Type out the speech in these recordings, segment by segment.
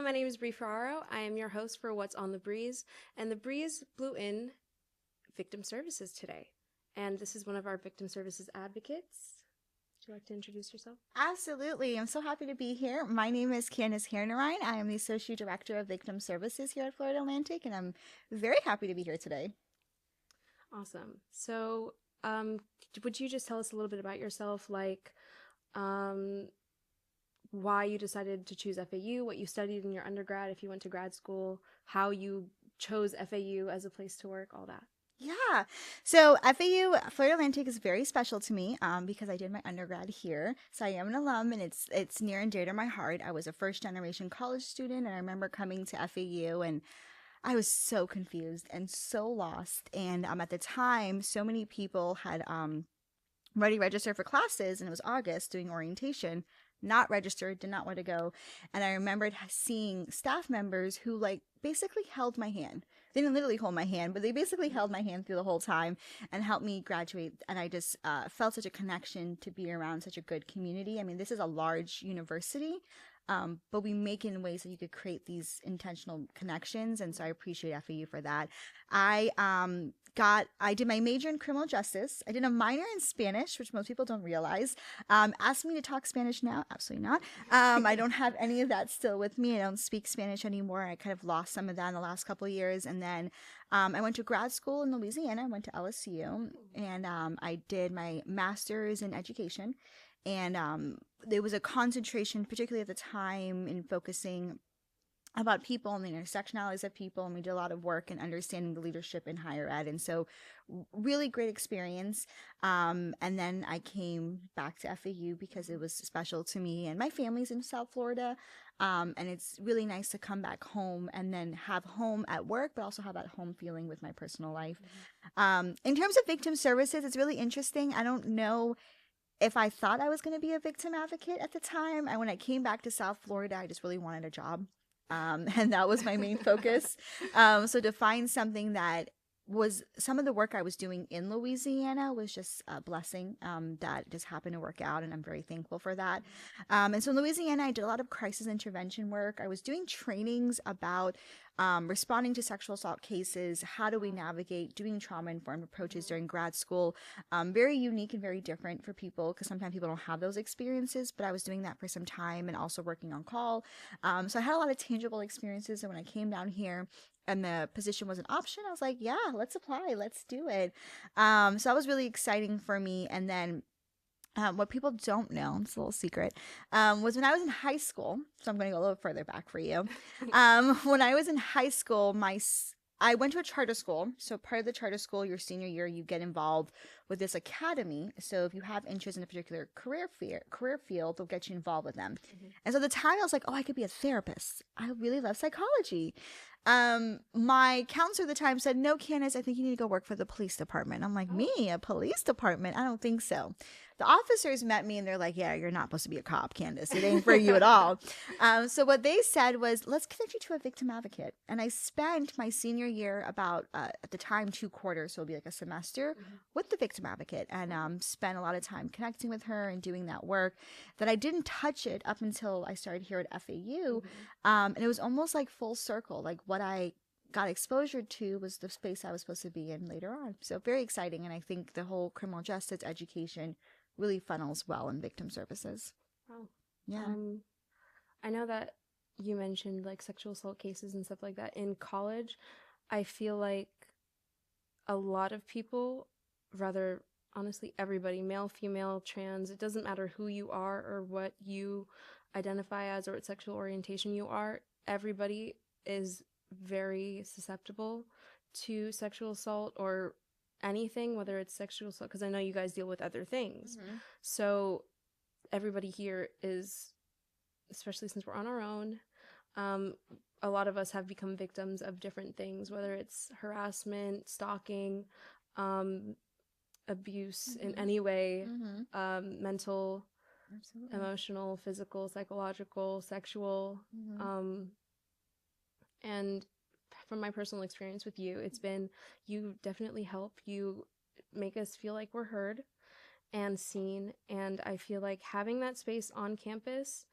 my name is Bree Ferraro. I am your host for What's on the Breeze, and the Breeze blew in victim services today. And this is one of our victim services advocates. Would you like to introduce yourself? Absolutely. I'm so happy to be here. My name is Candace Hernerine. I am the Associate Director of Victim Services here at Florida Atlantic, and I'm very happy to be here today. Awesome. So, would you just tell us a little bit about yourself, um, why you decided to choose FAU, what you studied in your undergrad, if you went to grad school, how you chose FAU as a place to work, all that? Yeah. So FAU, Florida Atlantic is very special to me because I did my undergrad here. So I am an alum and it's near and dear to my heart. I was a first generation college student and I remember coming to FAU and I was so confused and so lost. And at the time, so many people had ready registered for classes and it was August doing orientation, not registered, did not want to go. And I remembered seeing staff members who like basically held my hand. They didn't literally hold my hand, but they basically held my hand through the whole time and helped me graduate. And I just felt such a connection to be around such a good community. I mean, this is a large university, but we make it in ways that you could create these intentional connections. And so I appreciate FAU for that. I did my major in criminal justice. I did a minor in Spanish, which most people don't realize. Ask me to talk Spanish now? Absolutely not. I don't have any of that still with me. I don't speak Spanish anymore. I kind of lost some of that in the last couple of years. And then I went to grad school in Louisiana. I went to LSU and I did my master's in education. And there was a concentration, particularly at the time, in focusing about people and the intersectionalities of people, and we did a lot of work in understanding the leadership in higher ed, and so really great experience. And then I came back to FAU because it was special to me, and my family's in South Florida, and it's really nice to come back home and then have home at work, but also have that home feeling with my personal life. In terms of victim services, it's really interesting. I don't know if I thought I was going to be a victim advocate at the time. When I came back to South Florida, I just really wanted a job. And that was my main focus. So to find something that was some of the work I was doing in Louisiana was just a blessing that just happened to work out, and I'm very thankful for that. And so in Louisiana, I did a lot of crisis intervention work. I was doing trainings about responding to sexual assault cases, how do we navigate doing trauma-informed approaches during grad school. Very unique and very different for people because sometimes people don't have those experiences, but I was doing that for some time and also working on call. So I had a lot of tangible experiences, and when I came down here, and the position was an option, I was like, yeah, let's apply, let's do it. So that was really exciting for me. And then what people don't know, it's a little secret, was when I was in high school. So I'm going to go a little further back for you. When I was in high school, I went to a charter school. So part of the charter school, your senior year, you get involved with this academy. So if you have interest in a particular career field, they'll get you involved with them. And so at the time, I was like, oh, I could be a therapist. I really love psychology. My counselor at the time said, no, Candace, I think you need to go work for the police department. I'm like, me, a police department? I don't think so. The officers met me and they're like, yeah, you're not supposed to be a cop, Candace. It ain't for you at all. So what they said was, let's connect you to a victim advocate. And I spent my senior year about, at the time, 2 quarters, so it'll be like a semester, with the victim advocate, and spent a lot of time connecting with her and doing that work. That I didn't touch it up until I started here at FAU. And it was almost like full circle. Like what I got exposure to was the space I was supposed to be in later on. So very exciting. And I think the whole criminal justice education really funnels well in victim services. Wow. Yeah. I know that you mentioned like sexual assault cases and stuff like that. In college, I feel like a lot of people, rather honestly, everybody, male, female, trans, it doesn't matter who you are or what you identify as or what sexual orientation you are, everybody is very susceptible to sexual assault or anything, whether it's sexual assault, because I know you guys deal with other things. So everybody here is, especially since we're on our own, a lot of us have become victims of different things, whether it's harassment, stalking, abuse in any way, mental, Absolutely. emotional, physical, psychological, sexual. And from my personal experience with you, it's been, you definitely help. You make us feel like we're heard and seen. And I feel like having that space on campus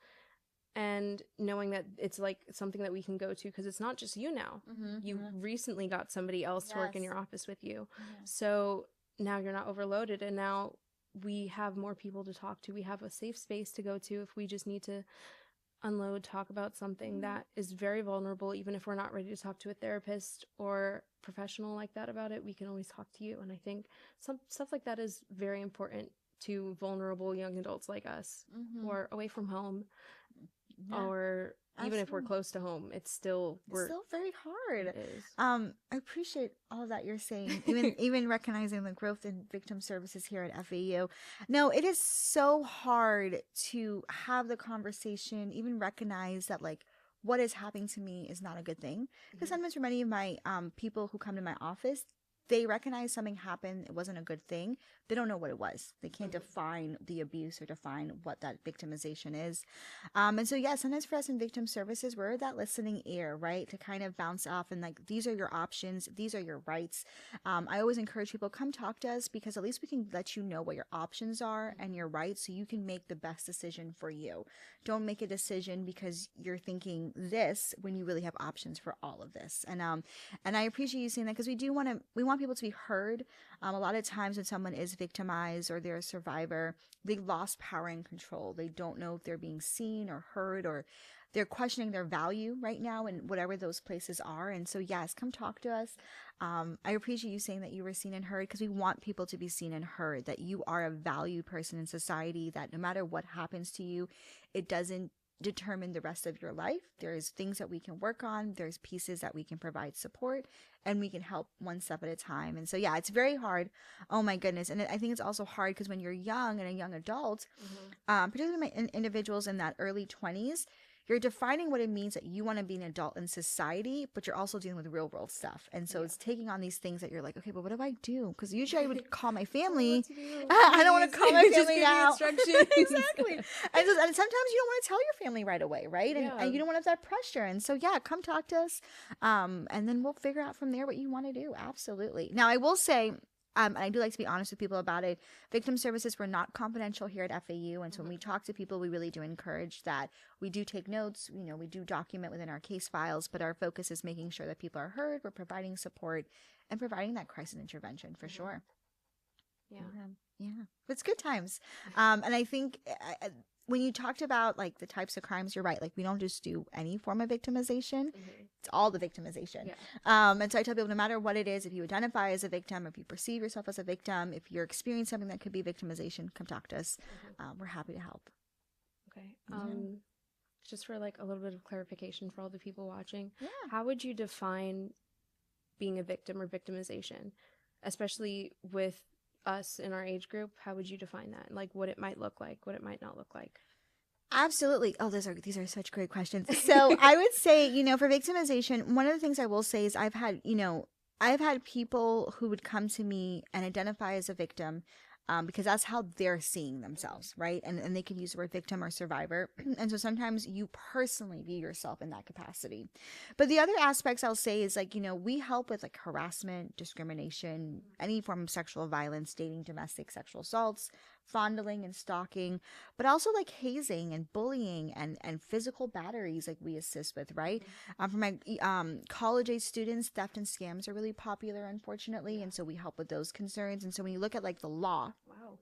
and knowing that it's like something that we can go to, because it's not just you now. You recently got somebody else to work in Yes. your office with you. Yeah. So now you're not overloaded, and now we have more people to talk to. We have a safe space to go to if we just need to unload, talk about something that is very vulnerable. Even if we're not ready to talk to a therapist or professional like that about it, we can always talk to you. And I think some stuff like that is very important to vulnerable young adults like us who are away from home, Yeah. or even if we're Absolutely. close to home, it's still It's still very hard. it is. I appreciate all that you're saying, even recognizing the growth in victim services here at FAU. No, it is so hard to have the conversation, even recognize that like what is happening to me is not a good thing. Because sometimes for many of my people who come to my office, they recognize something happened, it wasn't a good thing. They don't know what it was. They can't define the abuse or define what that victimization is. And so, yeah, sometimes for us in victim services, we're that listening ear, right? To kind of bounce off and like, these are your options. These are your rights. I always encourage people, come talk to us, because at least we can let you know what your options are and your rights so you can make the best decision for you. Don't make a decision because you're thinking this when you really have options for all of this. And I appreciate you saying that, because we want people to be heard. A lot of times when someone is victimized or they're a survivor, they lost power and control. They don't know if they're being seen or heard, or they're questioning their value right now in whatever those places are. And so, yes, come talk to us. I appreciate you saying that you were seen and heard, because we want people to be seen and heard, that you are a valued person in society, that no matter what happens to you, it doesn't determine the rest of your life. There's things that we can work on. There's pieces that we can provide support, and we can help one step at a time. And so, yeah, it's very hard. Oh my goodness. And I think it's also hard because when you're young and a young adult, particularly individuals in that early 20s, you're defining what it means that you want to be an adult in society, but you're also dealing with real world stuff. And so it's taking on these things that you're like, okay, but what do I do? Because usually I would call my family. I don't want to call my family now. Exactly. And sometimes you don't want to tell your family right away, right? And you don't want to have that pressure. And so, yeah, come talk to us. And then we'll figure out from there what you want to do. Absolutely. Now, I will say, and I do like to be honest with people about it. Victim services were not confidential here at FAU. And so when we talk to people, we really do encourage that we do take notes. You know, we do document within our case files, but our focus is making sure that people are heard. We're providing support and providing that crisis intervention for sure. Yeah. It's good times. And I think when you talked about like the types of crimes, you're right. Like we don't just do any form of victimization. It's all the victimization. And so I tell people, no matter what it is, if you identify as a victim, if you perceive yourself as a victim, if you're experiencing something that could be victimization, come talk to us. We're happy to help. Okay. Just for like a little bit of clarification for all the people watching, Yeah. how would you define being a victim or victimization, especially with us in our age group? How would you define that? Like what it might look like, what it might not look like? Absolutely. Oh, these are such great questions. So I would say, for victimization, one of the things I will say is I've had people who would come to me and identify as a victim, because that's how they're seeing themselves, right? And they can use the word victim or survivor. And so sometimes you personally view yourself in that capacity. But the other aspects I'll say is like, we help with like harassment, discrimination, any form of sexual violence, dating, domestic sexual assaults, fondling and stalking, but also like hazing and bullying and physical batteries, like we assist with, right? For my college age students, theft and scams are really popular, unfortunately, and so we help with those concerns. And so when you look at like the law,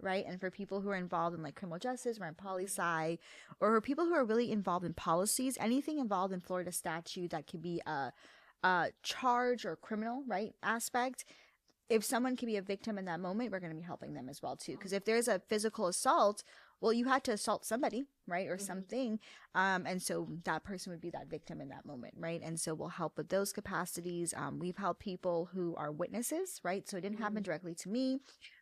right, and for people who are involved in like criminal justice or in poli-sci, or people who are really involved in policies, anything involved in Florida statute that could be a charge or criminal, right, aspect. If someone can be a victim in that moment, we're going to be helping them as well too. Because if there's a physical assault, well, you had to assault somebody, right, or something, and so that person would be that victim in that moment, right? And so we'll help with those capacities. We've helped people who are witnesses, right? So it didn't happen directly to me,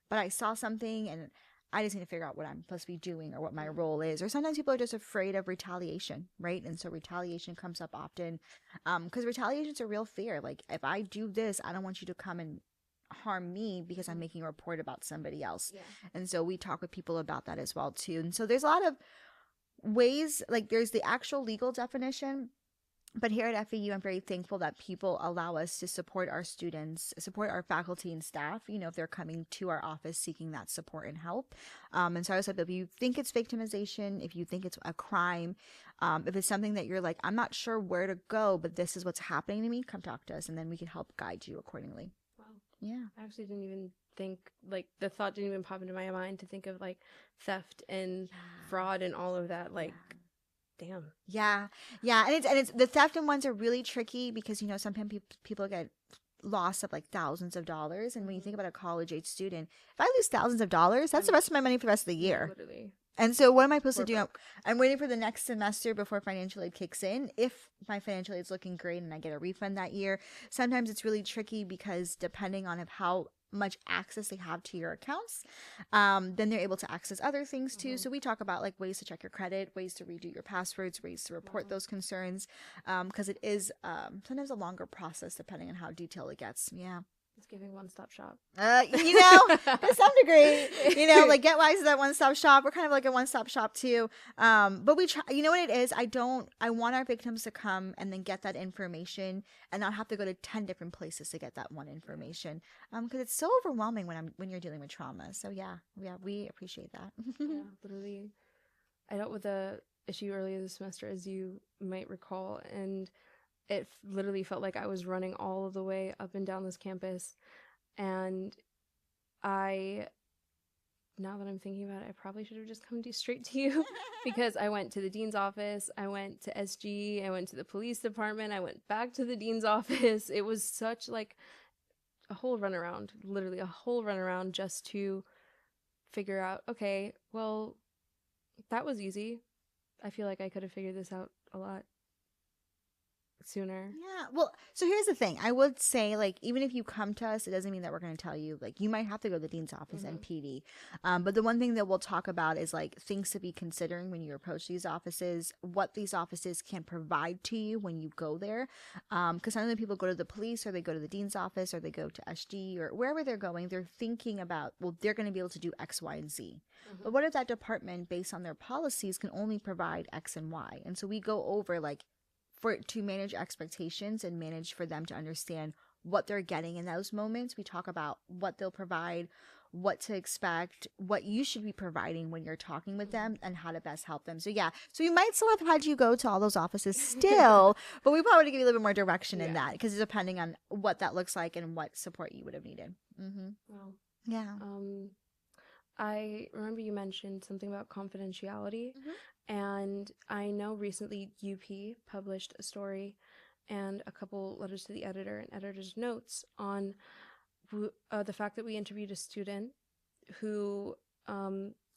but I saw something and I just need to figure out what I'm supposed to be doing or what my role is. Or sometimes people are just afraid of retaliation, right? And so retaliation comes up often, because retaliation is a real fear. Like if I do this, I don't want you to come and harm me because I'm making a report about somebody else. And so we talk with people about that as well too. And so there's a lot of ways, like there's the actual legal definition, But here at FAU, I'm very thankful that people allow us to support our students, support our faculty and staff, if they're coming to our office seeking that support and help. And so I said, if you think it's victimization, if you think it's a crime, if it's something that you're like, I'm not sure where to go, but this is what's happening to me, come talk to us, and then we can help guide you accordingly. Wow. Yeah. I actually didn't even think, like, the thought didn't even pop into my mind to think of, like, theft and fraud and all of that. Like, damn. Yeah. Yeah. And it's the theft and ones are really tricky because, sometimes people get loss of like thousands of dollars. And when you think about a college age student, if I lose thousands of dollars, that's the rest of my money for the rest of the year. Literally. And so what am I supposed to do? I'm waiting for the next semester before financial aid kicks in. If my financial aid is looking great and I get a refund that year, sometimes it's really tricky because depending on how much access they have to your accounts, then they're able to access other things too. So we talk about like ways to check your credit, ways to redo your passwords, ways to report those concerns, because it is sometimes a longer process depending on how detailed it gets. Yeah. It's giving one-stop shop. To some degree, like GetWise is that one-stop shop. We're kind of like a one-stop shop too. But we try, you know what it is? I want our victims to come and then get that information and not have to go to 10 different places to get that one information. Because it's so overwhelming when you're dealing with trauma. So yeah, we appreciate that. Yeah, literally. I dealt with a issue earlier this semester, as you might recall, and it literally felt like I was running all of the way up and down this campus. And now that I'm thinking about it, I probably should have just come straight to you because I went to the dean's office, I went to SG, I went to the police department, I went back to the dean's office. It was such like a whole runaround, literally a whole runaround just to figure out, okay, well, that was easy. I feel like I could have figured this out a lot sooner. Yeah. Well, so here's the thing. I would say, like, even if you come to us, it doesn't mean that we're going to tell you, like, you might have to go to the dean's office and PD. But the one thing that we'll talk about is, like, things to be considering when you approach these offices, what these offices can provide to you when you go there. Because sometimes people go to the police or they go to the dean's office or they go to SG or wherever they're going, they're thinking about, well, they're going to be able to do X, Y, and Z. But what if that department, based on their policies, can only provide X and Y? And so we go over, like, to manage expectations and manage for them to understand what they're getting in those moments. We talk about what they'll provide, what to expect, what you should be providing when you're talking with them, and how to best help them. So yeah, so we might still have had you go to all those offices still, but we probably give you a little bit more direction in that because depending on what that looks like and what support you would have needed. Wow. Yeah. I remember you mentioned something about confidentiality, and I know recently UP published a story and a couple letters to the editor and editor's notes on the fact that we interviewed a student who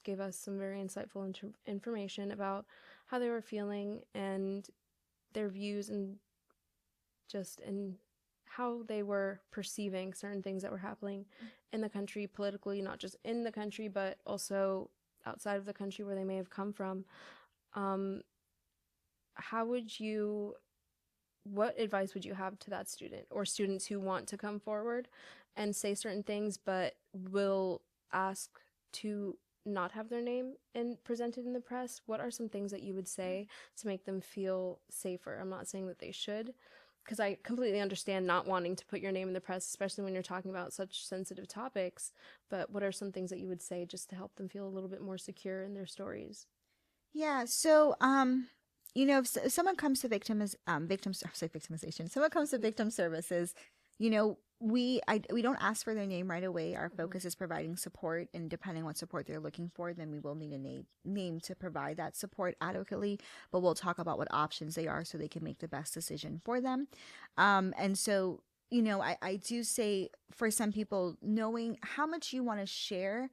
gave us some very insightful information about how they were feeling and their views and how they were perceiving certain things that were happening in the country politically, not just in the country, but also outside of the country where they may have come from. What advice would you have to that student or students who want to come forward and say certain things, but will ask to not have their name presented in the press? What are some things that you would say to make them feel safer? I'm not saying that they should, because I completely understand not wanting to put your name in the press, especially when you're talking about such sensitive topics. But what are some things that you would say just to help them feel a little bit more secure in their stories? Yeah. So, if someone comes to victimization, someone comes to victim services, we don't ask for their name right away. Our focus is providing support, and depending on what support they're looking for, then we will need a name to provide that support adequately. But we'll talk about what options they are so they can make the best decision for them. And so, I do say for some people, knowing how much you want to share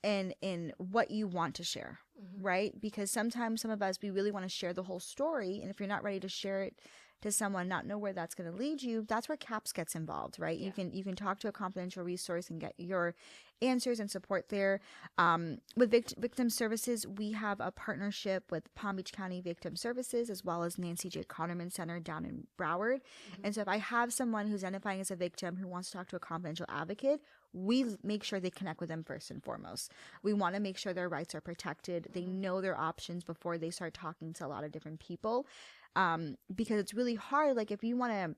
and in what you want to share, right? Because sometimes some of us, we really want to share the whole story. And if you're not ready to share it to someone, not know where that's going to lead you, that's where CAPS gets involved, right? Yeah. You can talk to a confidential resource and get your answers and support there. With victim services, we have a partnership with Palm Beach County Victim Services as well as Nancy J. Connerman Center down in Broward. And so if I have someone who's identifying as a victim who wants to talk to a confidential advocate, we make sure they connect with them first and foremost. We want to make sure their rights are protected. They know their options before they start talking to a lot of different people. because it's really hard. Like if you want to,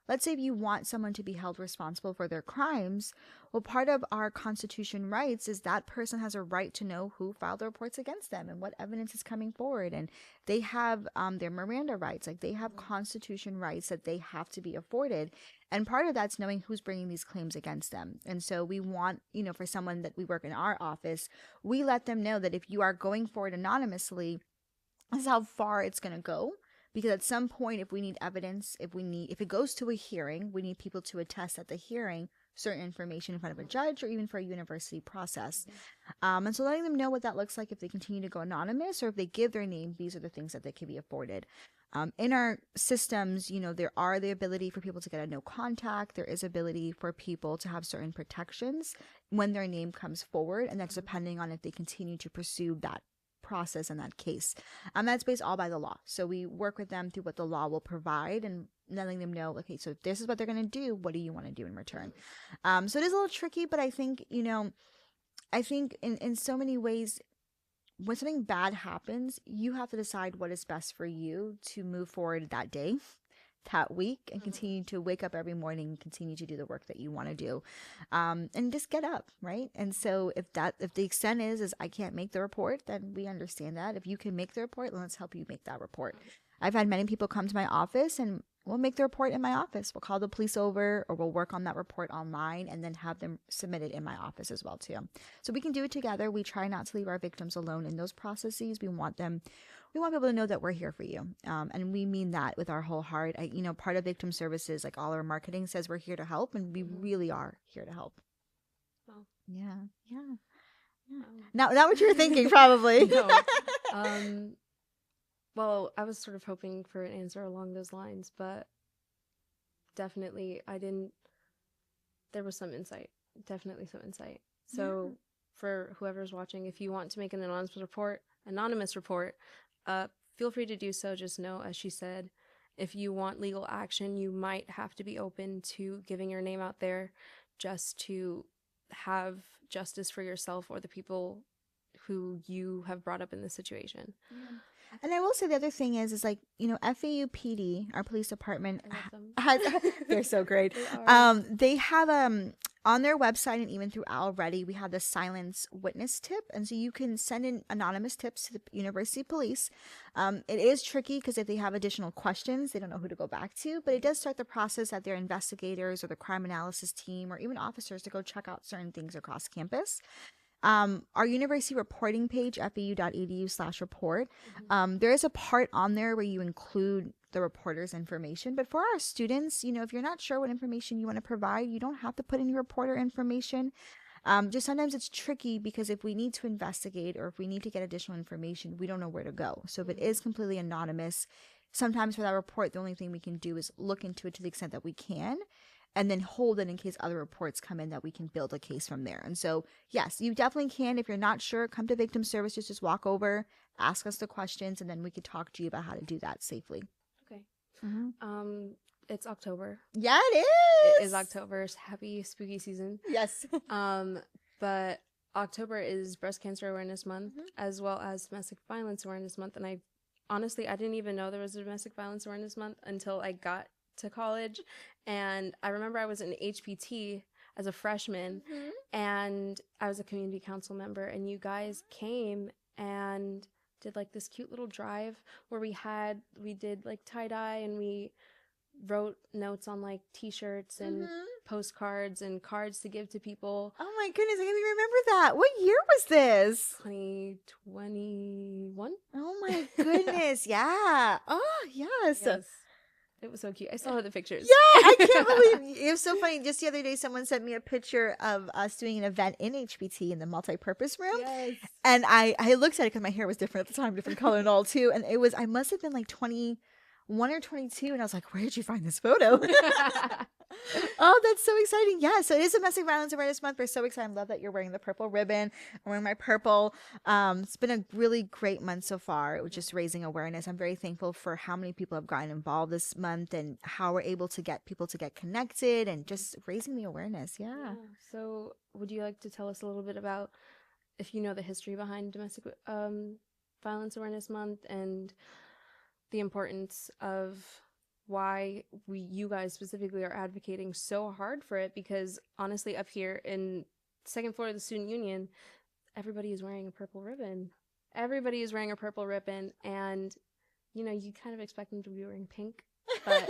let's say if you want someone to be held responsible for their crimes, well, part of our Constitution rights is that person has a right to know who filed the reports against them and what evidence is coming forward. And they have their Miranda rights, like they have Constitution rights that they have to be afforded. And part of that's knowing who's bringing these claims against them. And so we want, for someone that we work in our office, we let them know that if you are going forward anonymously, this is how far it's going to go. Because at some point, if we need evidence, if it goes to a hearing, we need people to attest at the hearing certain information in front of a judge or even for a university process. And so letting them know what that looks like if they continue to go anonymous or if they give their name, these are the things that they can be afforded. In our systems, there are the ability for people to get a no contact. There is ability for people to have certain protections when their name comes forward. And that's depending on if they continue to pursue that process in that case. That's based all by the law. So we work with them through what the law will provide and letting them know, okay, so if this is what they're going to do, what do you want to do in return? So it is a little tricky, but I think, I think in so many ways, when something bad happens, you have to decide what is best for you to move forward that day, that week, and continue to wake up every morning and continue to do the work that you want to do, and just get up, right? And so if the extent is I can't make the report, then we understand that. If you can make the report, then let's help you make that report. I've had many people come to my office and we'll make the report in my office. We'll call the police over or we'll work on that report online and then have them submitted in my office as well too. So we can do it together. We try not to leave our victims alone in those processes. We want people to know that we're here for you. And we mean that with our whole heart. Part of victim services, like all our marketing says we're here to help, and we really are here to help. Wow. Yeah. Not what you were thinking, probably. No. Well, I was sort of hoping for an answer along those lines, but definitely there was some insight. Definitely some insight. So for whoever's watching, if you want to make an anonymous report, feel free to do so. Just know, as she said, if you want legal action, you might have to be open to giving your name out there just to have justice for yourself or the people who you have brought up in this situation. Yeah. And I will say the other thing is like, FAU PD, our police department, they're so great. They have on their website and even through OWL Ready, we have the silence witness tip. And so you can send in anonymous tips to the university police. It is tricky because if they have additional questions, they don't know who to go back to. But it does start the process that their investigators or the crime analysis team or even officers to go check out certain things across campus. Our university reporting page, fau.edu/report, there is a part on there where you include the reporter's information. But for our students, if you're not sure what information you want to provide, you don't have to put in your reporter information. Just sometimes it's tricky because if we need to investigate or if we need to get additional information, we don't know where to go. So if it is completely anonymous, sometimes for that report, the only thing we can do is look into it to the extent that we can, and then hold it in case other reports come in that we can build a case from there. And so, yes, you definitely can. If you're not sure, come to Victim Services, just walk over, ask us the questions, and then we could talk to you about how to do that safely. Okay. It's October. Yeah, it is. It is October. Happy spooky season. Yes. But October is Breast Cancer Awareness Month, as well as Domestic Violence Awareness Month. And I didn't even know there was a Domestic Violence Awareness Month until I got to college. And I remember I was in HPT as a freshman, and I was a community council member, and you guys came and did like this cute little drive where we did like tie-dye, and we wrote notes on like t-shirts and postcards and cards to give to people. Oh my goodness, I can't even remember that. What year was this? 2021. Oh my goodness. Yeah. Oh yes. It was so cute. I still have the pictures. Yeah, I can't believe it was so funny. Just the other day, someone sent me a picture of us doing an event in HPT in the multi-purpose room. Yes. And I looked at it because my hair was different at the time, different color and all too. And I must have been like 21 or 22. And I was like, where did you find this photo? Oh, that's so exciting. Yeah. So it is Domestic Violence Awareness Month. We're so excited. I love that you're wearing the purple ribbon. I'm wearing my purple. It's been a really great month so far. It was just raising awareness. I'm very thankful for how many people have gotten involved this month and how we're able to get people to get connected and just raising the awareness. Yeah. So would you like to tell us a little bit about, if you know the history behind Domestic Violence Awareness Month and the importance of why you guys specifically are advocating so hard for it, because honestly, up here in second floor of the student union, everybody is wearing a purple ribbon. Everybody is wearing a purple ribbon, and you kind of expect them to be wearing pink, but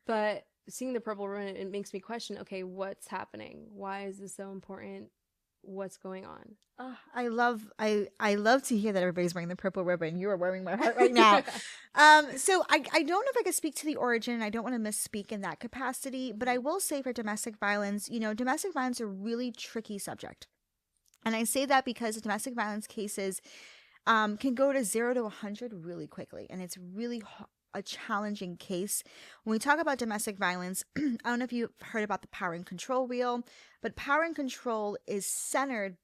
but seeing the purple ribbon, it makes me question, okay, what's happening? Why is this so important? What's going on? Oh, I love to hear that everybody's wearing the purple ribbon. You are warming my heart right now. So I don't know if I could speak to the origin. I don't want to misspeak in that capacity, but I will say for domestic violence, domestic violence is a really tricky subject. And I say that because domestic violence cases can go to 0 to 100 really quickly. And it's really a challenging case. When we talk about domestic violence, I don't know if you've heard about the power and control wheel, but power and control is centered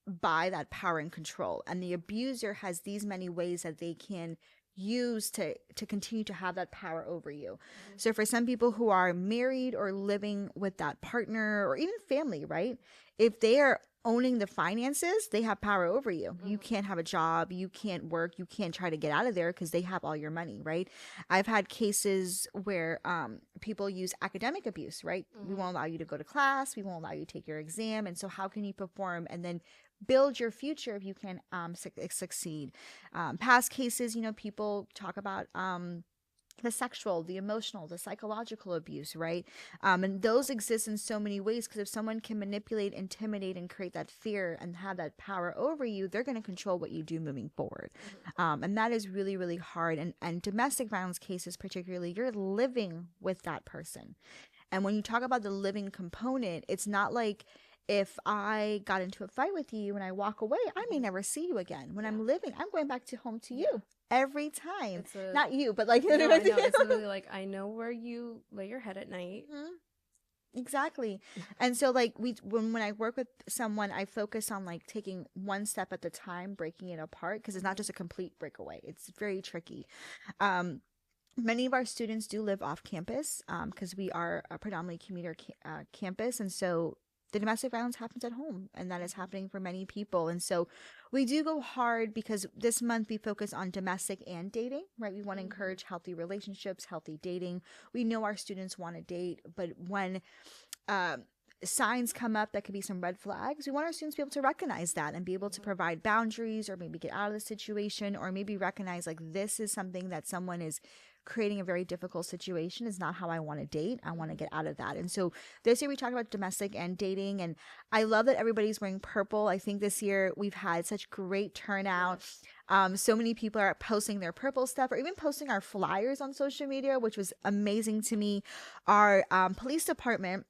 by that power and control. And the abuser has these many ways that they can use to continue to have that power over you. Mm-hmm. So for some people who are married or living with that partner or even family, right? If they are owning the finances, they have power over you. Mm-hmm. You can't have a job, you can't work, you can't try to get out of there because they have all your money, right? I've had cases where people use academic abuse, right? Mm-hmm. We won't allow you to go to class, we won't allow you to take your exam, and so how can you perform and then build your future if you can succeed? Past cases, people talk about the sexual, the emotional, the psychological abuse, right? And those exist in so many ways, because if someone can manipulate, intimidate, and create that fear and have that power over you, they're going to control what you do moving forward. And that is really, really hard. And domestic violence cases, particularly, you're living with that person. And when you talk about the living component, it's not like if I got into a fight with you and I walk away, I may never see you again. When I'm living, I'm going back to home to you every time. Not you, but like, no, I know. It's literally like, I know where you lay your head at night. Mm-hmm. Exactly. And so like when I work with someone, I focus on like taking one step at the time, breaking it apart, because it's not just a complete breakaway. It's very tricky. Many of our students do live off campus because we are a predominantly commuter campus. And so the domestic violence happens at home, and that is happening for many people. And so we do go hard because this month we focus on domestic and dating, right? We want to encourage healthy relationships, healthy dating. We know our students want to date, but when signs come up that could be some red flags, we want our students to be able to recognize that and be able to provide boundaries, or maybe get out of the situation, or maybe recognize like this is something that someone is creating a very difficult situation. Is not how I want to date. I want to get out of that. And so this year we talked about domestic and dating, and I love that everybody's wearing purple. I think this year we've had such great turnout. So many people are posting their purple stuff, or even posting our flyers on social media, which was amazing to me. Our police department,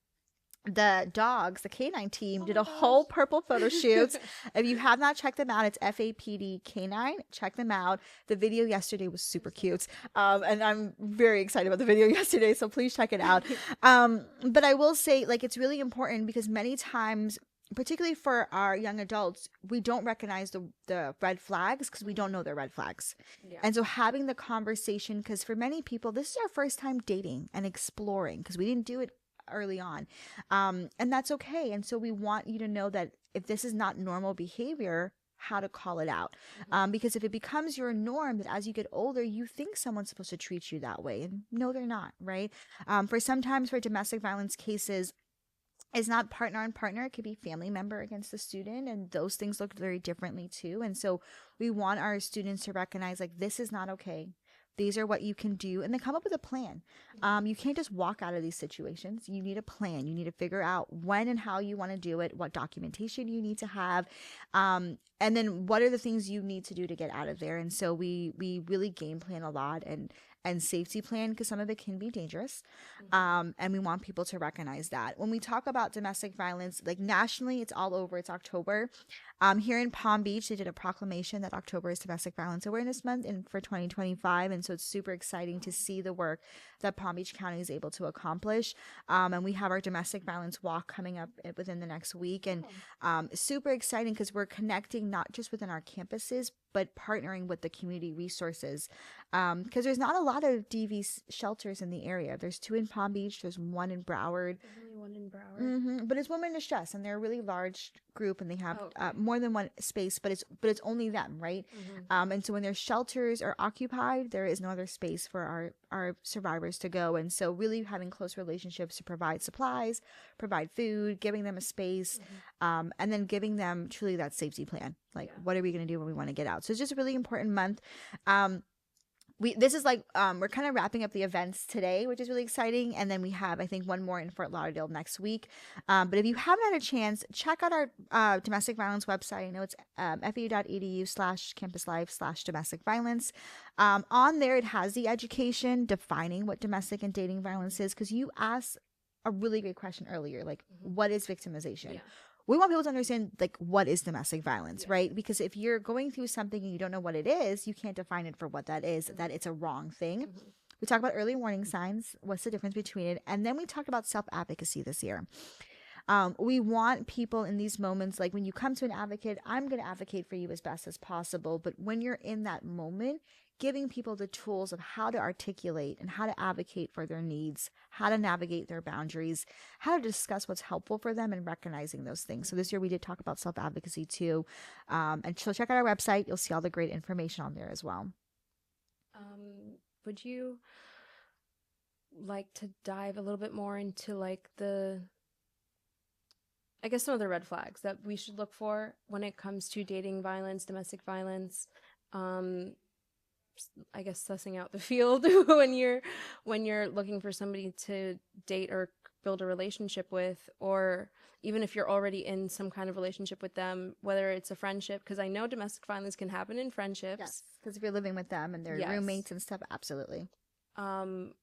the dogs, the canine team, did a whole purple photo shoot. If you have not checked them out, it's FAPD Canine. Check them out. The video yesterday was super cute. And I'm very excited about the video yesterday, so please check it out. But I will say, like, it's really important because many times, particularly for our young adults, we don't recognize the red flags because we don't know they're red flags. Yeah. And so having the conversation, because for many people, this is our first time dating and exploring because we didn't do it early on. And that's okay. And so we want you to know that if this is not normal behavior, how to call it out. Because if it becomes your norm that as you get older, you think someone's supposed to treat you that way. And no, they're not, right? For domestic violence cases, it's not partner on partner. It could be family member against the student. And those things look very differently too. And so we want our students to recognize like, this is not okay. These are what you can do, and then come up with a plan. You can't just walk out of these situations. You need a plan. You need to figure out when and how you want to do it, what documentation you need to have, and then what are the things you need to do to get out of there. And so we really game plan a lot and safety plan, because some of it can be dangerous. And we want people to recognize that. When we talk about domestic violence, like nationally, it's all over. It's October. Here in Palm Beach, they did a proclamation that October is Domestic Violence Awareness Month for 2025. And so it's super exciting to see the work that Palm Beach County is able to accomplish. And we have our domestic violence walk coming up within the next week. And super exciting because we're connecting not just within our campuses, but partnering with the community resources. Because there's not a lot of DV shelters in the area. There's 2 in Palm Beach. There's 1 in Broward. one in Broward. But it's women in distress, and they're a really large group, and they have Okay. more than one space, but it's only them, right? And so when their shelters are occupied, there is no other space for our survivors to go, and so really having close relationships to provide supplies, provide food, giving them a space, and then giving them truly that safety plan. Like, what are we going to do when we want to get out? So it's just a really important month. This is like we're kind of wrapping up the events today, which is really exciting, and then we have, I think, one more in Fort Lauderdale next week. But if you haven't had a chance, check out our domestic violence website. I know it's fau.edu/campuslife/domestic violence. On there, it has the education defining what domestic and dating violence is, because you asked a really great question earlier, like what is victimization? We want people to understand, like, what is domestic violence, right? Because if you're going through something and you don't know what it is, you can't define it for what that is, that it's a wrong thing. We talk about early warning signs, what's the difference between it, and then we talked about self-advocacy this year. We want people in these moments, like when you come to an advocate, I'm going to advocate for you as best as possible, but when you're in that moment, giving people the tools of how to articulate and how to advocate for their needs, how to navigate their boundaries, how to discuss what's helpful for them, and recognizing those things. So this year we did talk about self-advocacy too. And so check out our website. You'll see all the great information on there as well. Would you like to dive a little bit more into like I guess some of the red flags that we should look for when it comes to dating violence, domestic violence? I guess sussing out the field when you're looking for somebody to date or build a relationship with, or even if you're already in some kind of relationship with them, whether it's a friendship, because I know domestic violence can happen in friendships. Yes, because if you're living with them and they're roommates and stuff, absolutely. And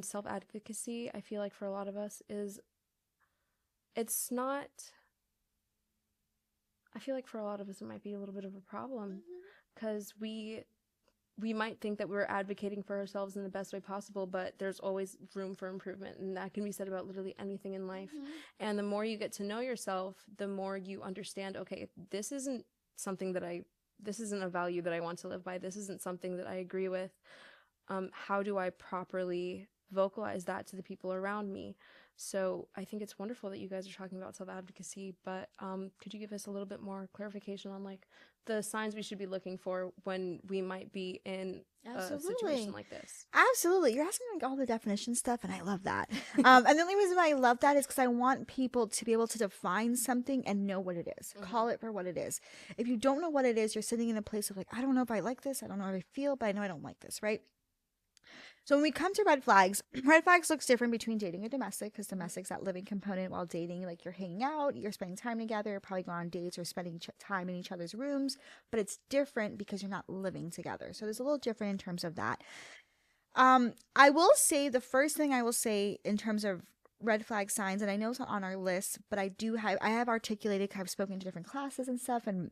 self-advocacy, I feel like for a lot of us I feel like for a lot of us it might be a little bit of a problem, because we might think that we're advocating for ourselves in the best way possible, but there's always room for improvement, and that can be said about literally anything in life. And the more you get to know yourself, the more you understand, okay, this isn't a value that I want to live by. This isn't something that I agree with. How do I properly vocalize that to the people around me? So I think it's wonderful that you guys are talking about self-advocacy, but could you give us a little bit more clarification on like the signs we should be looking for when we might be in a situation like this? Absolutely. You're asking like all the definition stuff, and I love that. And the only reason why I love that is because I want people to be able to define something and know what it is. Call it for what it is. If you don't know what it is, you're sitting in a place of like, I don't know if I like this. I don't know how I feel, but I know I don't like this, right? So when we come to red flags looks different between dating and domestic, because domestic's that living component, while dating, like you're hanging out, you're spending time together, probably going on dates or spending time in each other's rooms, but it's different because you're not living together. So there's a little different in terms of that. I will say the first thing I will say in terms of red flag signs, and I know it's not on our list, but I have articulated, I've spoken to different classes and stuff, and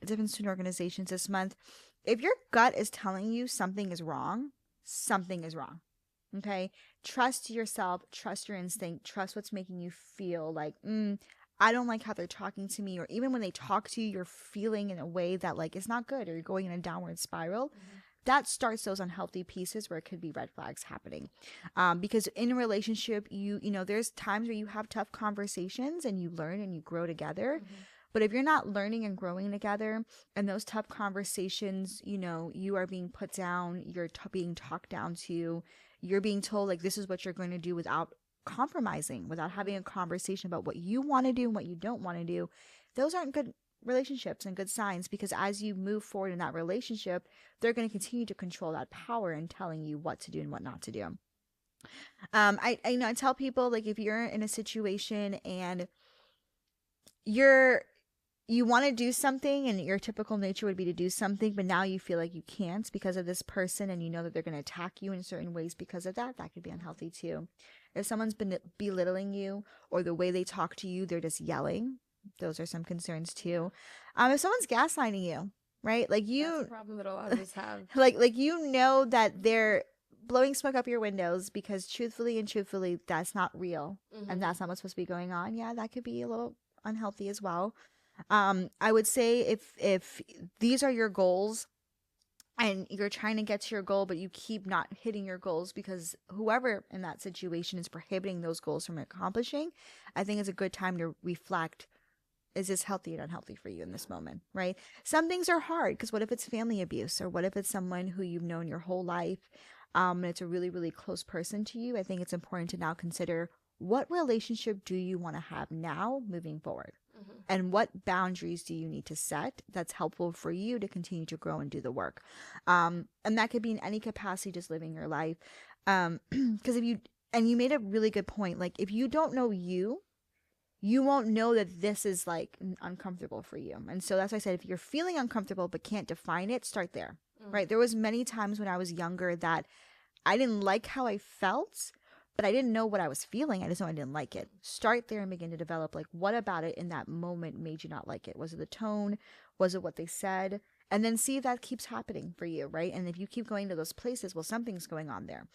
different student organizations this month. If your gut is telling you something is wrong, something is wrong. Okay? Trust yourself, trust your instinct, trust what's making you feel like, I don't like how they're talking to me, or even when they talk to you, you're feeling in a way that like it's not good, or you're going in a downward spiral. That starts those unhealthy pieces where it could be red flags happening. Because in a relationship, you know, there's times where you have tough conversations and you learn and you grow together. But if you're not learning and growing together, and those tough conversations, you know, you are being put down, you're being talked down to, you're being told like this is what you're going to do without compromising, without having a conversation about what you want to do and what you don't want to do, those aren't good relationships and good signs, because as you move forward in that relationship, they're going to continue to control that power and telling you what to do and what not to do. I know I tell people, like, if you're in a situation and you want to do something and your typical nature would be to do something, but now you feel like you can't because of this person, and you know that they're going to attack you in certain ways because of that, that could be unhealthy too. If someone's been belittling you, or the way they talk to you, they're just yelling, those are some concerns too. If someone's gaslighting you, right? Like That's a problem that a lot of us have. like you know that they're blowing smoke up your windows, because truthfully, that's not real. And that's not what's supposed to be going on. Yeah, that could be a little unhealthy as well. I would say if these are your goals, and you're trying to get to your goal, but you keep not hitting your goals because whoever in that situation is prohibiting those goals from accomplishing, I think it's a good time to reflect. Is this healthy and unhealthy for you in this moment, right? Some things are hard because what if it's family abuse, or what if it's someone who you've known your whole life, and it's a really, really close person to you? I think it's important to now consider, what relationship do you want to have now moving forward? And what boundaries do you need to set that's helpful for you to continue to grow and do the work? And that could be in any capacity, just living your life. Because and you made a really good point, like if you don't know you, you won't know that this is like uncomfortable for you. And so that's why I said, if you're feeling uncomfortable but can't define it, start there, right? There was many times when I was younger that I didn't like how I felt, but I didn't know what I was feeling. I just know I didn't like it. Start there and begin to develop, like, what about it in that moment made you not like it? Was it the tone? Was it what they said? And then see if that keeps happening for you, right? And if you keep going to those places, well, something's going on there.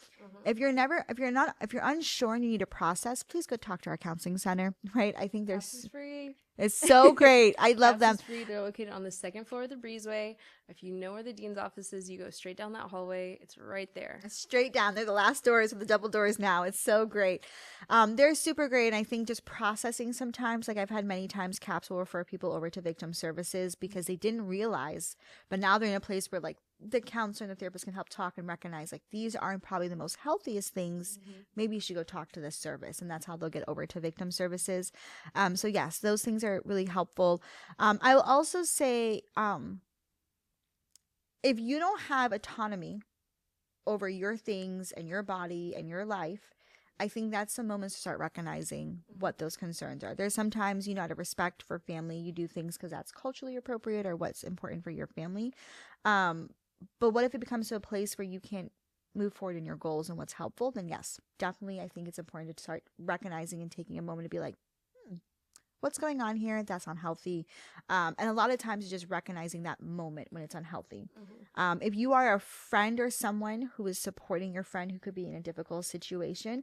If you're unsure and you need to process, please go talk to our counseling center, right? I think It's free. it's so great. I love them. It's free. They're located on the second floor of the Breezeway. If you know where the dean's office is, you go straight down that hallway. It's right there. Straight down. They're the last doors with the double doors now. It's so great. They're super great. And I think just processing sometimes, like I've had many times CAPS will refer people over to victim services because they didn't realize, but now they're in a place where like the counselor and the therapist can help talk and recognize like these aren't probably the most healthiest things. Maybe you should go talk to this service, and that's how they'll get over to victim services. So yes, those things are really helpful. I will also say, if you don't have autonomy over your things and your body and your life, I think that's the moment to start recognizing what those concerns are. There's sometimes, out of respect for family, you do things because that's culturally appropriate or what's important for your family. But what if it becomes to a place where you can't move forward in your goals and what's helpful? Then yes, definitely, I think it's important to start recognizing and taking a moment to be like, what's going on here? That's unhealthy. And a lot of times it's just recognizing that moment when it's unhealthy. If you are a friend or someone who is supporting your friend who could be in a difficult situation,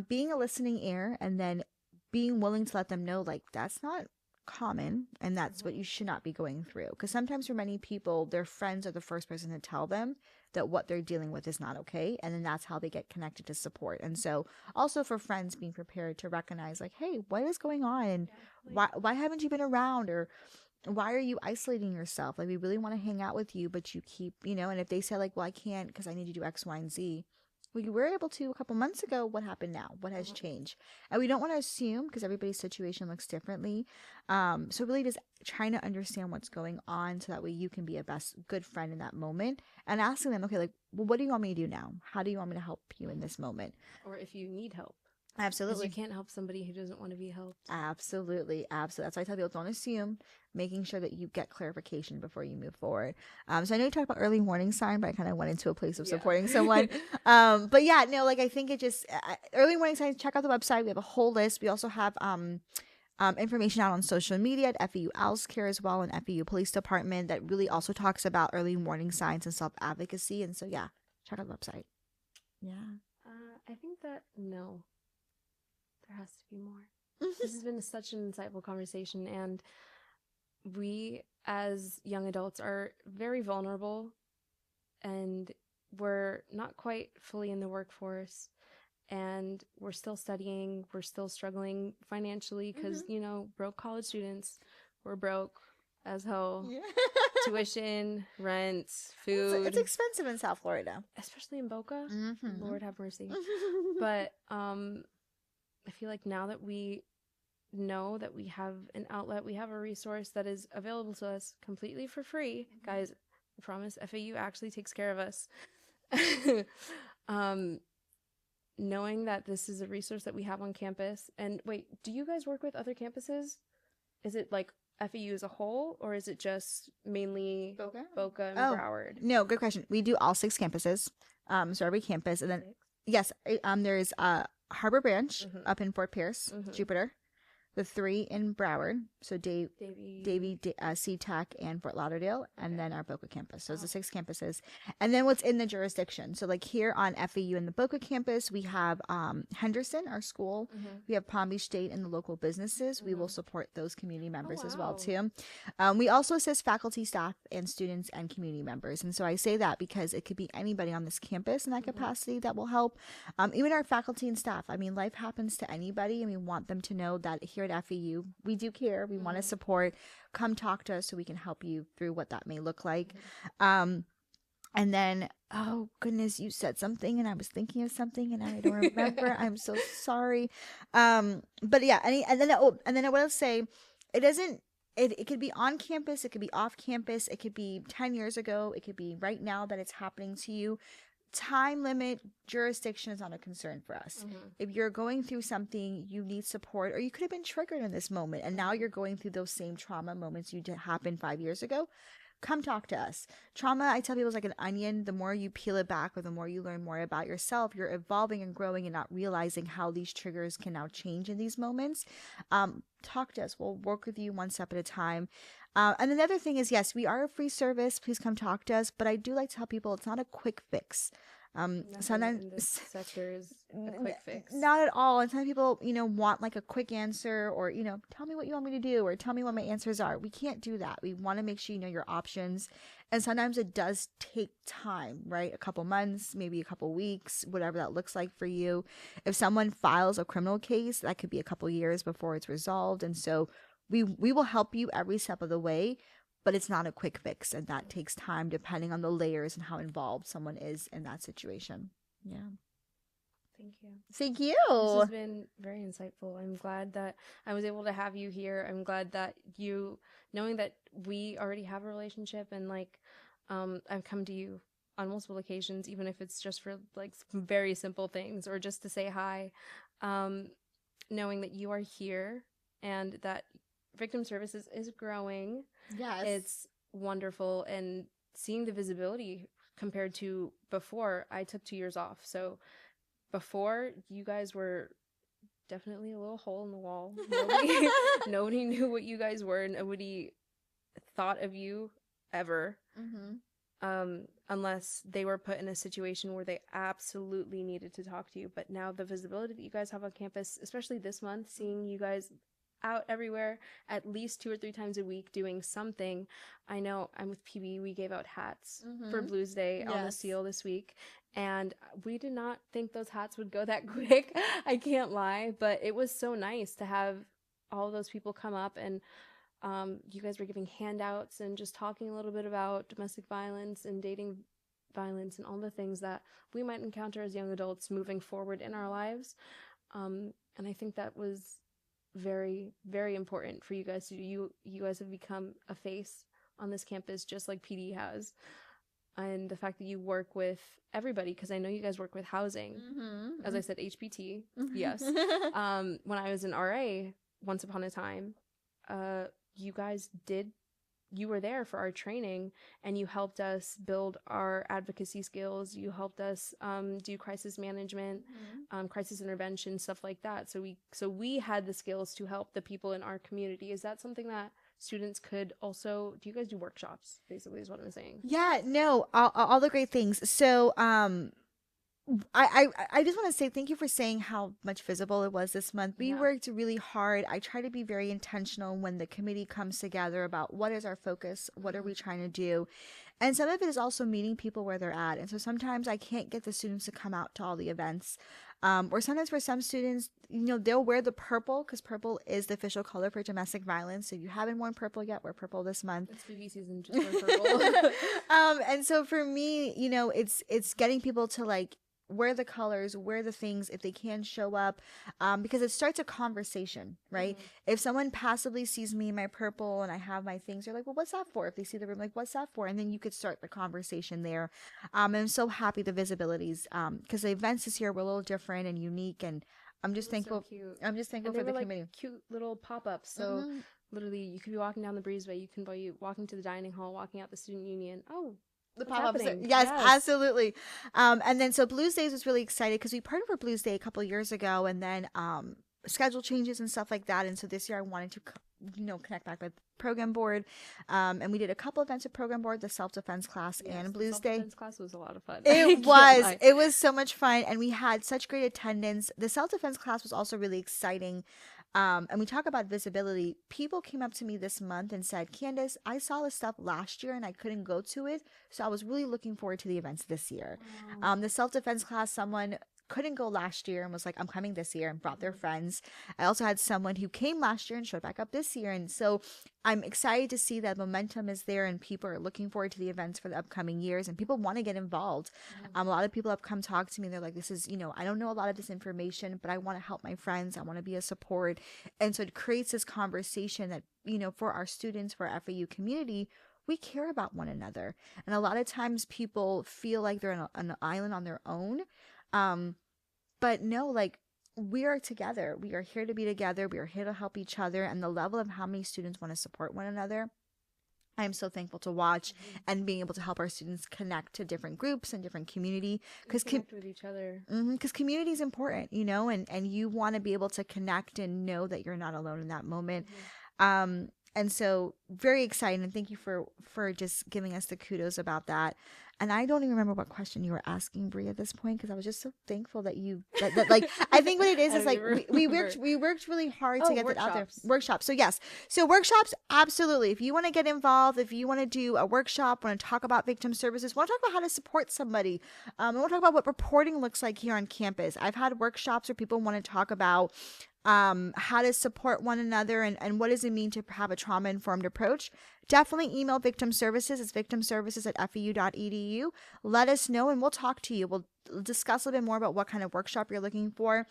being a listening ear and then being willing to let them know, like, that's not common and that's what you should not be going through. Because sometimes for many people, their friends are the first person to tell them that what they're dealing with is not okay, and then that's how they get connected to support. And so also for friends, being prepared to recognize, like, hey, what is going on, and why haven't you been around, or why are you isolating yourself? Like, we really want to hang out with you, but you keep, and if they say like, well, I can't because I need to do X, Y, and Z. Well, you were able to a couple months ago. What happened now? What has changed? And we don't want to assume because everybody's situation looks differently. So really just trying to understand what's going on so that way you can be a good friend in that moment, and asking them, okay, like, well, what do you want me to do now? How do you want me to help you in this moment? Or if you need help. Absolutely. You can't help somebody who doesn't want to be helped. Absolutely. That's why I tell people, don't assume, making sure that you get clarification before you move forward. So I know you talked about early warning sign, but I kind of went into a place of supporting someone. But yeah, no, like I think it just, early warning signs, check out the website. We have a whole list. We also have information out on social media at FEU Owls Care as well, and FEU Police Department that really also talks about early warning signs and self-advocacy. And so yeah, check out the website. Yeah. I think that, no. There has to be more. This has been such an insightful conversation, and we as young adults are very vulnerable, and we're not quite fully in the workforce, and we're still studying, we're still struggling financially because, broke college students, we're broke as hell. Yeah. Tuition, rent, food. It's expensive in South Florida. Especially in Boca. Lord have mercy. But, I feel like now that we know that we have an outlet, we have a resource that is available to us completely for free. Guys, I promise FAU actually takes care of us. Knowing that this is a resource that we have on campus. And wait, do you guys work with other campuses? Is it like FAU as a whole, or is it just mainly Boca and Broward? No, good question. We do all 6 campuses. So every campus, and then yes, there's Harbor Branch up in Fort Pierce, Jupiter. the 3 in Broward, so Davie. SeaTac, and Fort Lauderdale, and then our Boca campus. So it's the 6 campuses. And then what's in the jurisdiction. So like here on FAU in the Boca campus, we have Henderson, our school. We have Palm Beach State and the local businesses. We will support those community members as well too. We also assist faculty, staff, and students and community members. And so I say that because it could be anybody on this campus in that capacity that will help. Even our faculty and staff. I mean, life happens to anybody, and we want them to know that here at FAU, we do care. We want to support. Come talk to us so we can help you through what that may look like. And then, oh goodness, you said something and I was thinking of something and I don't remember. I'm so sorry. But yeah, and then I will say, it could be on campus, it could be off campus, it could be 10 years ago, it could be right now that it's happening to you. Time limit, jurisdiction is not a concern for us. If you're going through something, you need support, or you could have been triggered in this moment and now you're going through those same trauma moments you did happen 5 years ago. Come talk to us. Trauma, I tell people, is like an onion. The more you peel it back or the more you learn more about yourself, you're evolving and growing and not realizing how these triggers can now change in these moments. Talk to us. We'll work with you one step at a time. And another thing is, yes, we are a free service. Please come talk to us. But I do like to tell people it's not a quick fix. Sometimes in this sector is a quick fix. Not at all. And some people, want like a quick answer, or, tell me what you want me to do, or tell me what my answers are. We can't do that. We want to make sure you know your options. And sometimes it does take time, right? A couple months, maybe a couple weeks, whatever that looks like for you. If someone files a criminal case, that could be a couple years before it's resolved. And so we will help you every step of the way, but it's not a quick fix, and that takes time depending on the layers and how involved someone is in that situation. Yeah. Thank you. Thank you. This has been very insightful. I'm glad that I was able to have you here. I'm glad that knowing that we already have a relationship, and I've come to you on multiple occasions, even if it's just for like some very simple things or just to say hi, knowing that you are here and that victim services is growing. Yes. It's wonderful. And seeing the visibility compared to before, I took 2 years off. So before, you guys were definitely a little hole in the wall. Nobody knew what you guys were. Nobody thought of you ever. Unless they were put in a situation where they absolutely needed to talk to you. But now the visibility that you guys have on campus, especially this month, seeing you guys out everywhere at least 2 or 3 times a week doing something. I know I'm with PB. We gave out hats for Blues Day on the seal this week, and we did not think those hats would go that quick. I can't lie, but it was so nice to have all of those people come up, and you guys were giving handouts and just talking a little bit about domestic violence and dating violence and all the things that we might encounter as young adults moving forward in our lives. And I think that was very, very important for you guys to do. You guys have become a face on this campus, just like PD has. And the fact that you work with everybody, because I know you guys work with housing. As I said, HPT, yes. When I was in RA once upon a time, you were there for our training, and you helped us build our advocacy skills. You helped us do crisis management, crisis intervention, stuff like that. So we had the skills to help the people in our community. Is that something that students could also do? You guys do workshops, basically, is what I'm saying. Yeah, no, all the great things. So I just want to say thank you for saying how much visible it was this month. We worked really hard. I try to be very intentional when the committee comes together about what is our focus, what are we trying to do. And some of it is also meeting people where they're at. And so sometimes I can't get the students to come out to all the events. Or sometimes for some students, they'll wear the purple because purple is the official color for domestic violence. So if you haven't worn purple yet, wear purple this month. It's spooky season, just wear purple. And so for me, it's getting people to wear the colors, wear the things if they can show up, because it starts a conversation, right? If someone passively sees me in my purple and I have my things, they're like, well, what's that for? If they see the room, like, what's that for? And then you could start the conversation there. I'm so happy the visibilities, because the events this year were a little different and unique, and I'm just thankful. So cute. I'm just thankful for the like committee. Cute little pop-ups. So literally, you could be walking down the breezeway, you can be walking to the dining hall, walking out the student union. Oh, the pop-ups. Yes, absolutely. And then so Blues Days was really excited because we partnered for Blues Day a couple of years ago, and then schedule changes and stuff like that. And so this year I wanted to, connect back with program board. And we did a couple events with program board, the self-defense class and the Blues Day. self-defense class was a lot of fun. It was so much fun, and we had such great attendance. The self-defense class was also really exciting. And we talk about visibility. People came up to me this month and said, Candace, I saw this stuff last year and I couldn't go to it. So I was really looking forward to the events this year. Wow. The self-defense class, someone couldn't go last year and was like, I'm coming this year, and brought their friends. I also had someone who came last year and showed back up this year. And so I'm excited to see that momentum is there and people are looking forward to the events for the upcoming years and people want to get involved. A lot of people have come talk to me. They're like, this is, I don't know a lot of this information, but I want to help my friends. I want to be a support. And so it creates this conversation that, for our students, for our FAU community, we care about one another. And a lot of times people feel like they're on an island on their own. But no, like, we are together. We are here to be together. We are here to help each other. And the level of how many students want to support one another, I am so thankful to watch and being able to help our students connect to different groups and different community, because connect with each other. Because community is important, and you want to be able to connect and know that you're not alone in that moment. And so very exciting, and thank you for just giving us the kudos about that. And I don't even remember what question you were asking, Brie, at this point, because I was just so thankful that that like, I think what it is like we worked really hard to get that out there. Workshops. So yes. So workshops, absolutely. If you want to get involved, if you want to do a workshop, want to talk about victim services, want to talk about how to support somebody, I want to talk about what reporting looks like here on campus. I've had workshops where people want to talk about how to support one another and what does it mean to have a trauma-informed approach. Definitely email Victim Services. It's victimservices@fau.edu. Let us know and we'll talk to you. We'll discuss a little bit more about what kind of workshop you're looking for.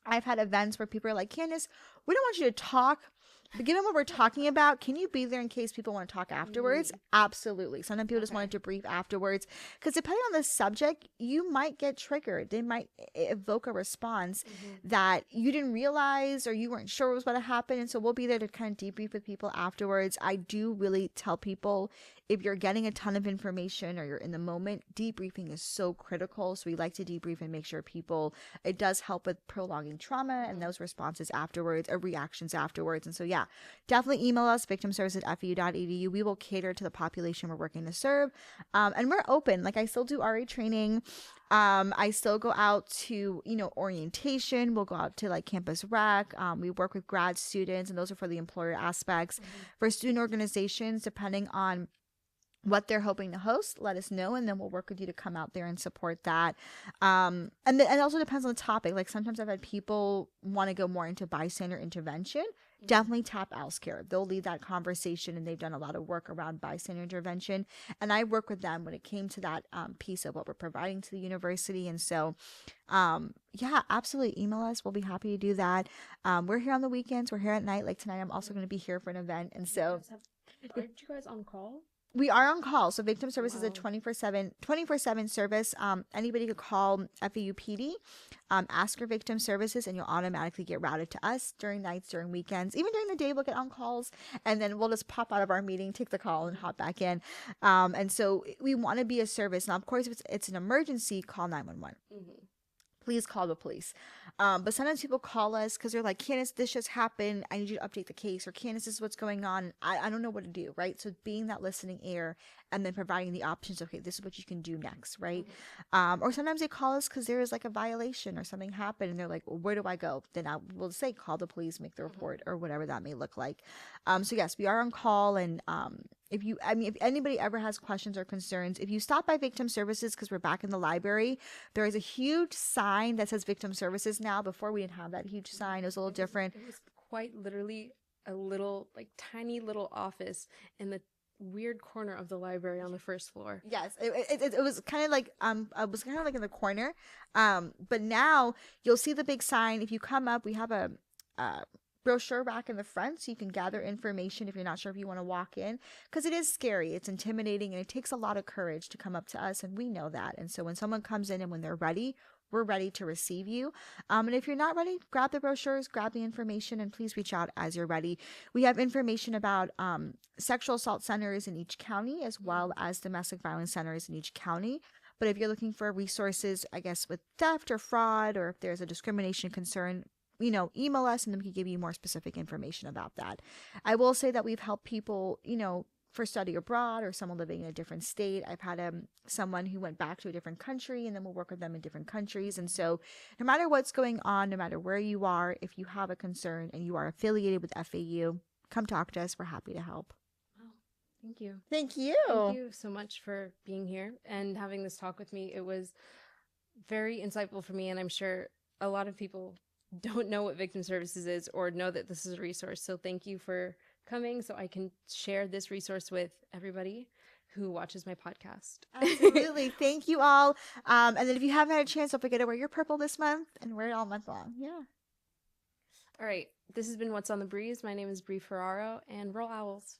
I've had events where people are like, Candace, we don't want you to talk, but given what we're talking about, can you be there in case people want to talk afterwards? Absolutely. Sometimes people just wanted to brief afterwards, because depending on the subject, you might get triggered. They might evoke a response that you didn't realize or you weren't sure was about to happen. And so we'll be there to kind of debrief with people afterwards. I do really tell people, if you're getting a ton of information or you're in the moment, debriefing is so critical. So we like to debrief and make sure it does help with prolonging trauma and those responses afterwards or reactions afterwards. And so, yeah, definitely email us, victimservices@fau.edu. We will cater to the population we're working to serve. And we're open. Like, I still do RA training. I still go out to, orientation. We'll go out to like campus rec. We work with grad students, and those are for the employer aspects. For student organizations, depending on what they're hoping to host, let us know, and then we'll work with you to come out there and support that. And it also depends on the topic. Like, sometimes I've had people want to go more into bystander intervention. Definitely tap ALSCare. They'll lead that conversation, and they've done a lot of work around bystander intervention. And I work with them when it came to that piece of what we're providing to the university. And so, yeah, absolutely. Email us. We'll be happy to do that. We're here on the weekends. We're here at night. Like tonight, I'm also going to be here for an event. And so, aren't you guys on call? We are on call. So Victim Service is a 24/7 service. Anybody could call FAU PD, ask your Victim Services, and you'll automatically get routed to us during nights, during weekends. Even during the day, we'll get on calls, and then we'll just pop out of our meeting, take the call, and hop back in. And so we want to be a service. Now, of course, if it's an emergency, call 911. Please call the police. But sometimes people call us because they're like, Candace, this just happened. I need you to update the case. Or Candace, this is what's going on. I don't know what to do, right? So being that listening ear and then providing the options, okay, this is what you can do next, right? Or sometimes they call us because there is like a violation or something happened and they're like, well, where do I go? Then I will say, call the police, make the report, or whatever that may look like. So yes, we are on call. And if anybody ever has questions or concerns, if you stop by Victim Services, because we're back in the library, there is a huge sign that says Victim Services now. Before, we didn't have that huge sign. It was a little different. It was quite literally a little, like, tiny little office in the weird corner of the library on the first floor. Yes, it was kind of like I was kind of like in the corner. But now you'll see the big sign. If you come up, we have a brochure rack in the front, so you can gather information if you're not sure if you want to walk in, because it is scary, it's intimidating, and it takes a lot of courage to come up to us, and we know that. And so when someone comes in and when they're ready, we're ready to receive you. And if you're not ready, grab the brochures, grab the information, and please reach out as you're ready. We have information about sexual assault centers in each county, as well as domestic violence centers in each county. But if you're looking for resources, I guess, with theft or fraud, or if there's a discrimination concern, email us and then we can give you more specific information about that. I will say that we've helped people, for study abroad or someone living in a different state. I've had someone who went back to a different country and then we'll work with them in different countries. And so no matter what's going on, no matter where you are, if you have a concern and you are affiliated with FAU, come talk to us. We're happy to help. Wow. Thank you. Thank you. Thank you so much for being here and having this talk with me. It was very insightful for me, and I'm sure a lot of people don't know what victim services is or know that this is a resource. So thank you for coming so I can share this resource with everybody who watches my podcast. Absolutely. Thank you all. And then if you haven't had a chance, don't forget to wear your purple this month and wear it all month long. Yeah. All right. This has been What's on the Breeze. My name is Bree Ferraro, and roll owls.